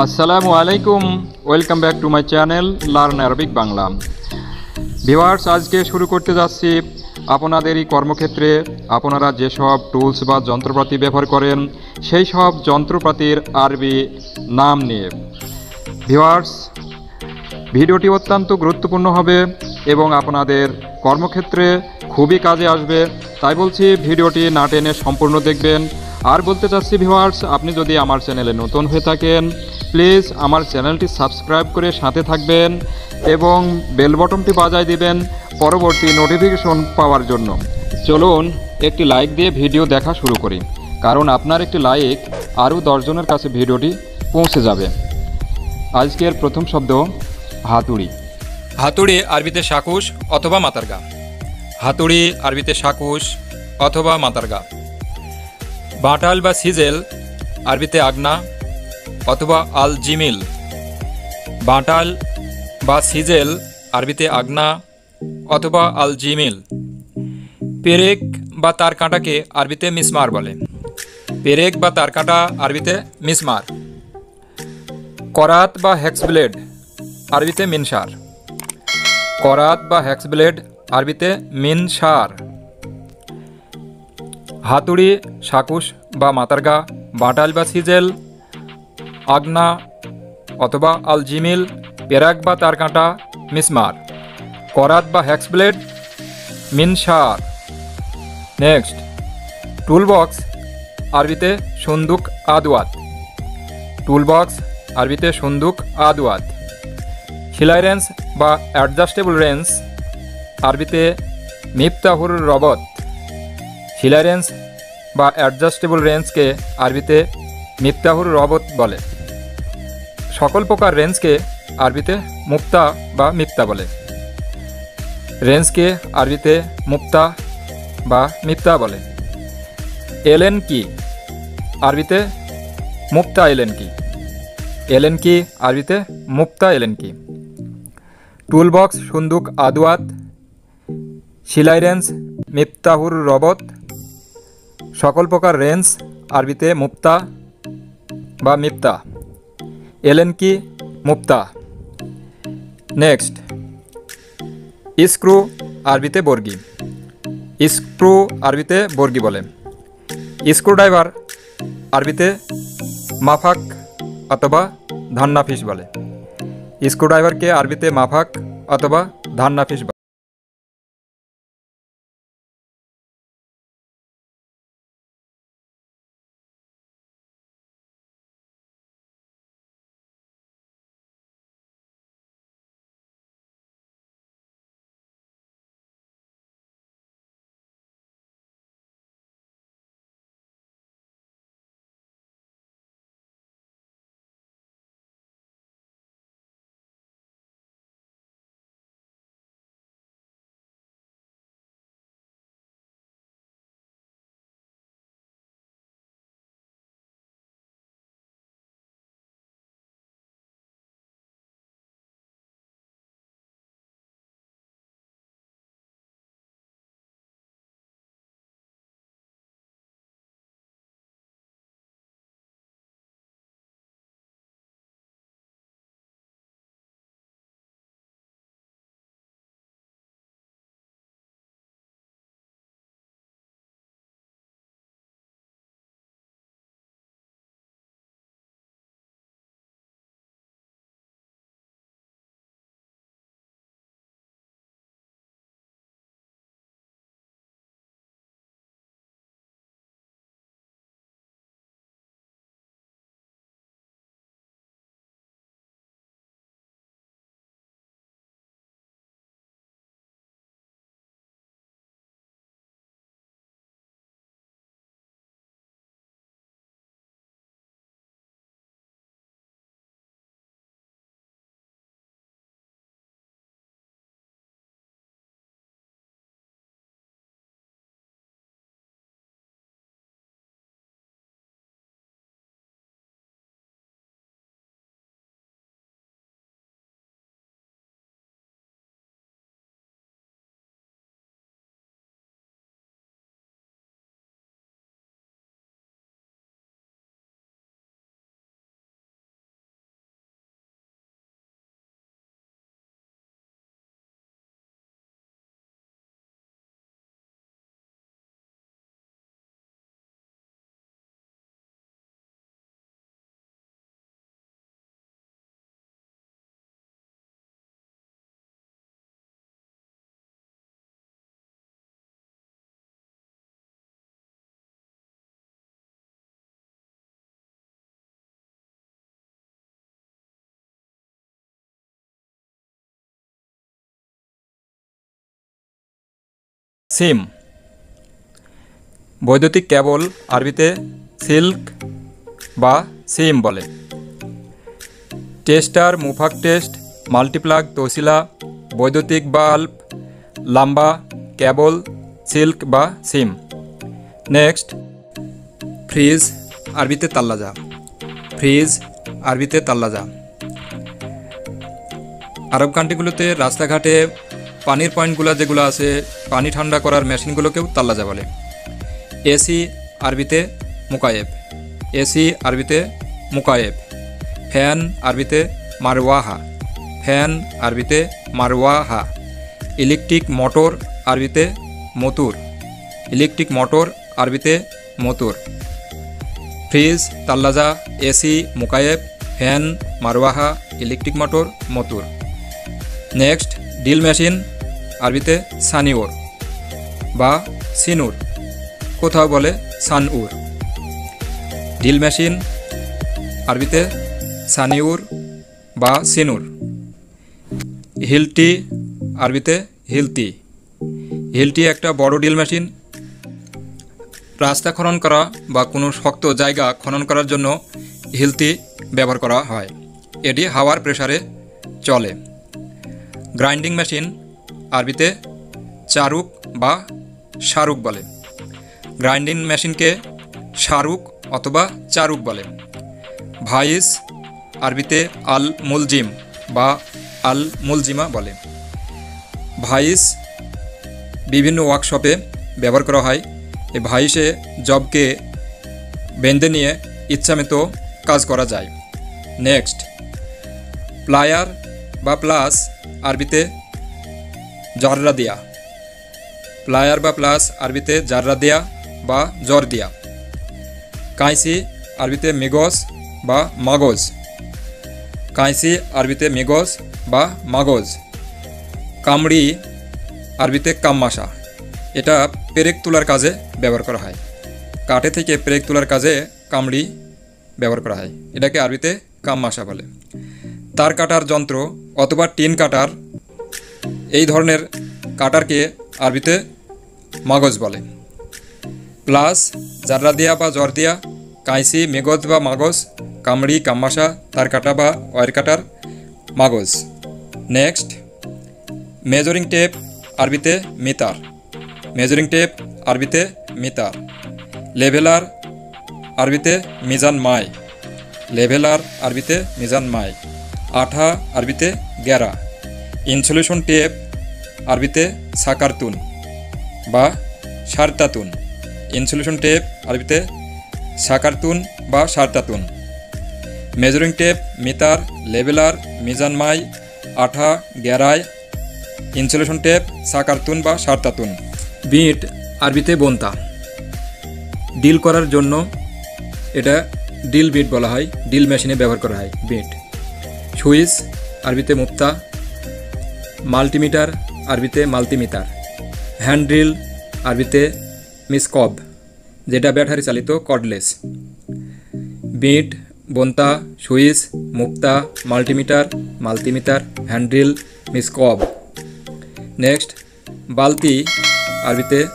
আসসালামু আলাইকুম, welcome back to my channel learn Arabic Bangla. Viewers, আজকে শুরু করতে যাচ্ছি আপনাদেরই কর্মক্ষেত্রে আপনারা যেসব টুলস বা যন্ত্রপাতি ব্যবহার করেন সেই সব যন্ত্রপাতির আরবি নাম নিয়ে। ভিউয়ার্স, ভিডিওটি অত্যন্ত গুরুত্বপূর্ণ হবে এবং আপনাদের কর্মক্ষেত্রে খুবই কাজে আসবে, তাই বলছি ভিডিওটি না টেনে সম্পূর্ণ দেখবেন। আর বলতে চাচ্ছি ভিউয়ার্স, আপনি যদি আমার চ্যানেলে নতুন হয়ে থাকেন প্লিজ আমার চ্যানেলটি সাবস্ক্রাইব করে সাথে থাকবেন এবং বেল বটনটি বাজায় দিবেন পরবর্তী নোটিফিকেশন পাওয়ার জন্য। চলুন একটি লাইক দিয়ে ভিডিও দেখা শুরু করি, কারণ আপনার একটি লাইক আরও 10 জনের কাছে ভিডিওটি পৌঁছে যাবে। আজকের প্রথম শব্দ হাতুড়ি। হাতুড়ি আরবিতে শাকুশ অথবা মাতারগা। হাতুড়ি আরবিতে শাকুশ অথবা মাতারগা। বাটাল বা সিজেল আরবিতে আগনা অথবা আল জিমিল। বাটাল বা সিজেল আরবিতে আগনা অথবা আল জিমিল। পেরেক বা তার কাঁটাকে আরবিতে মিসমার বলে। পেরেক বা তার কাঁটা আরবিতে মিসমার। করাত বা হেক্স ব্লেড আরবিতে মিনসার। করাত বা হেক্স ব্লেড আরবিতে মিনসার। হাতুড়ি শাকুশ বা মাতারগা, বাটাল বা সিজেল, আগনা অথবা আল জিমিল, পেরাক বা তার কাঁটা, মিসমার। করাত বা হেক্স ব্লেড, মিনসার। নেক্সট, টুলবক্স আরবিতে সন্দুক আদওয়াত। টুলবক্স আরবিতে সন্দুক আদওয়াত। সেলাই রেঞ্জ বা অ্যাডজাস্টেবল রেঞ্জ আরবিতে মিফতাহুর রবত। সেলাই রেঞ্জ বা অ্যাডজাস্টেবল রেঞ্জকে আরবিতে মিফতাহুর রবত বলে। সকল প্রকার রেঞ্জকে আরবিতে মুক্তা বা মিফতা বলে। রেঞ্জকে আরবিতে মুক্তা বা মিফতা বলে। এলেন কি আরবিতে মুক্তা এলেন কি। এলেন কি আরবিতে মুক্তা এলেন কি। টুলবক্স সন্দুক আদওয়াত। সেলাই রেঞ্জ মিফতাহুর রবত। সকল প্রকার রেঞ্জ আরবিতে মুক্তা বা মিফতা। এলেন কি মুক্তা। নেক্সট, স্ক্রু আরবিতে বর্গি। স্ক্রু আরবিতে বর্গি বলে। স্ক্রুড্রাইভার আরবিতে মাফাক অথবা ধান্নাফিস বলে। স্ক্রুড্রাইভারকে আরবিতে মাফাক অথবা ধান্নাফিস বলে। সিম। বৈদ্যুতিক কেবল আরবিতে সিল্ক বা সিম বলে। টেস্টার, মুফাক টেস্ট, মাল্টিপ্লাগ, তৌসিলা, বৈদ্যুতিক বাল্ব, লাম্বা, কেবল, সিল্ক বা সিম। নেক্সট, ফ্রিজ আরবিতে তাল্লাজা। ফ্রিজ আরবিতে তাল্লাজা। আরব কান্ট্রিগুলোতে রাস্তাঘাটে পানির পয়েন্টগুলো যেগুলো আছে, পানি ঠান্ডা করার মেশিনগুলোকেও তাল্লাজা বলে। এসি আরবিতে মুকায়েব। এসি আরবিতে মুকায়েব। ফ্যান আরবিতে মারওয়াহা। ফ্যান আরবিতে মারওয়াহা। ইলেকট্রিক মোটর আরবিতে মতুর। ইলেকট্রিক মোটর আরবিতে মতুর। ফ্রিজ, তাল্লাজা, এসি, মুকায়েব, ফ্যান, মারওয়াহা, ইলেকট্রিক মোটর, মতুর। নেক্সট, ড্রিল মেশিন আরবিতে সানিউর বা সিনুর, কোথাও বলে সানউর। ড্রিল মেশিন আরবিতে সানিউর বা সিনুর। হিলটি আরবিতে হিলতি। হিলটি একটা বড় ড্রিল মেশিন। রাস্তা খনন করা বা কোনো শক্ত জায়গা খনন করার জন্য হিলতি ব্যবহার করা হয়। এটি হাওয়ার প্রেসারে চলে। গ্রাইন্ডিং মেশিন আরবিতে চারুক বা শারুক বলে। গ্রাইন্ডিং মেশিনকে শারুক অথবা চারুক বলে। ভাইস আরবিতে আল মুলজিম বা আল মুলজিমা বলে। ভাইস বিভিন্ন ওয়ার্কশপে ব্যবহার করা হয়। এই ভাইসে জবকে বেঁধে নিয়ে ইচ্ছামতো কাজ করা যায়। নেক্সট, প্লায়ার বা প্লাস আরবিতে জাররা দিয়া। প্লায়ার বা প্লাস আরবিতে জাররা দিয়া বা জর দিয়া। কাঁইসি আরবিতে মিগস বা মাগজ। কাঁইসি আরবিতে মিগস বা মাগজ। কামড়ি আরবিতে কাম্মাশা। এটা পেরেক তোলার কাজে ব্যবহার করা হয়। কাঠে থেকে পেরেক তোলার কাজে কামড়ি ব্যবহার করা হয়। এটাকে আরবিতে কাম্মাশা বলে। তার কাটার যন্ত্র অথবা টিন কাটার, এই ধরনের কাটারকে আরবিতে মাগজ বলে। প্লাস, জাররা দিয়া বা জর দিয়া, কাঁইসি, মেগজ বা মাগজ, কামড়ি, কাম্মাশা, তার কাটা বা ওয়ার কাটার, মাগজ। নেক্সট, মেজারিং টেপ আরবিতে মিতার। মেজারিং টেপ আরবিতে মিতার। লেভেলার আরবিতে মিজান মাই। লেভেলার আরবিতে মিজান মাই। আঠা আরবিতে গেরা। ইনসুলেশন টেপ আরবিতে সাকারতুন বা সারতাতুন। ইনসুলেশন টেপ আরবিতে সাকারতুন বা সারতাতুন। মেজারিং টেপ, মিতার, লেভেলার, মিজান মাই, আঠা, গেরায়, ইনসুলেশন টেপ, সাকারতুন বা সারতাতুন। বিট আরবিতে বন্তা। ডিল করার জন্য এটা ডিল বিট বলা হয়। ডিল মেশিনে ব্যবহার করা হয় বিট। সুইচ আরবিতে মুক্তা। মাল্টিমিটার আরবিতে মাল্টিমিটার। হ্যান্ড ড্রিল আরবিতে মিসকব, যেটা ব্যাটারি চালিত কর্ডলেস। বিট, বন্তা, সুইচ, মুক্তা, মাল্টিমিটার, মাল্টিমিটার, হ্যান্ড ড্রিল, মিসকব। নেক্সট, বালতি আরবিতে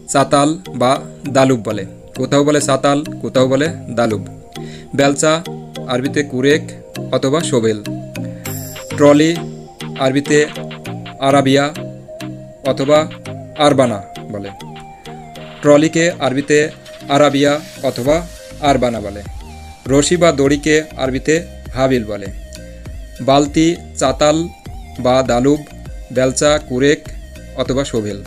চাতাল বা দালুব বলে। কোথাও বলে চাতাল, কোথাও বলে দালুব। বেলচা আরবিতে কুরেক অথবা শোবেল। ট্রলি আরবিতে আরাবিয়া অথবা আরবানা বলে। ট্রলিকে আরবিতে আরাবিয়া অথবা আরবানা বলে। রশি বা দড়িকে আরবিতে হাবিল বলে। বালতি, চাতাল বা দালুব, বেলচা, কুরেক অথবা শোভেল।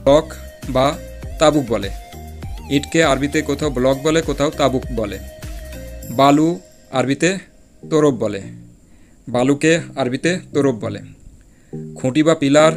ব্লক বা তাবুক বলে। ইটকে আরবিতে কোথাও ব্লক বলে, কোথাও তাবুক বলে। বালু আরবিতে তোরব বলে। বালুকে আরবিতে তোরব বলে। খুঁটি বা পিলার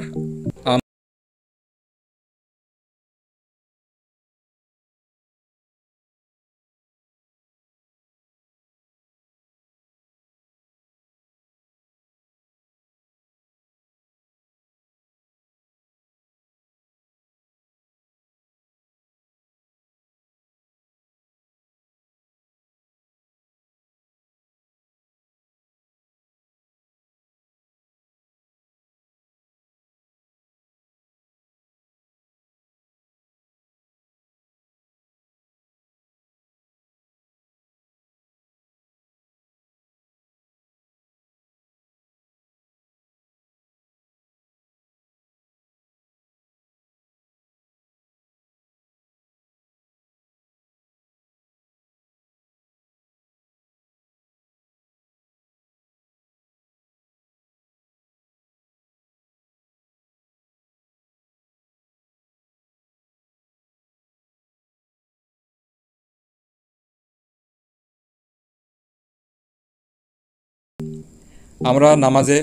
আমরা নামাজে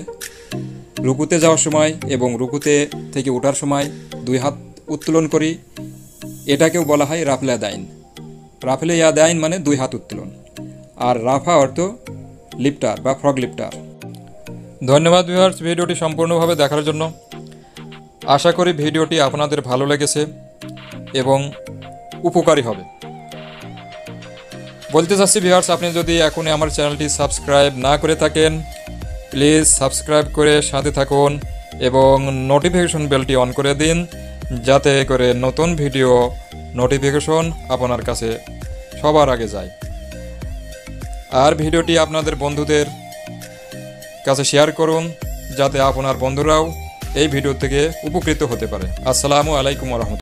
রুকুতে যাওয়ার সময় এবং রুকুতে থেকে ওঠার সময় দুই হাত উত্তোলন করি, এটাকেও বলা হয় রাফলে ইয়াদাইন। রাফলে ইয়াদাইন মানে দুই হাত উত্তোলন, আর রাফা অর্থ লিফটার বা ফ্রগ লিফটার। ধন্যবাদ ভিউয়ার্স ভিডিওটি সম্পূর্ণভাবে দেখার জন্য। আশা করি ভিডিওটি আপনাদের ভালো লেগেছে এবং উপকারী হবে। বলতে চাচ্ছি ভিউয়ার্স, আপনি যদি এখনই আমার চ্যানেলটি সাবস্ক্রাইব না করে থাকেন, প্লিজ সাবস্ক্রাইব করে সাথে থাকুন এবং নোটিফিকেশন বেলটি অন করে দিন, যাতে করে নতুন ভিডিও নোটিফিকেশন আপনার কাছে সবার আগে যায়। আর ভিডিওটি আপনাদের বন্ধুদের কাছে শেয়ার করুন, যাতে আপনার বন্ধুরাও এই ভিডিও থেকে উপকৃত হতে পারে। আসসালামু আলাইকুম ওয়া রাহমাতুল্লাহ।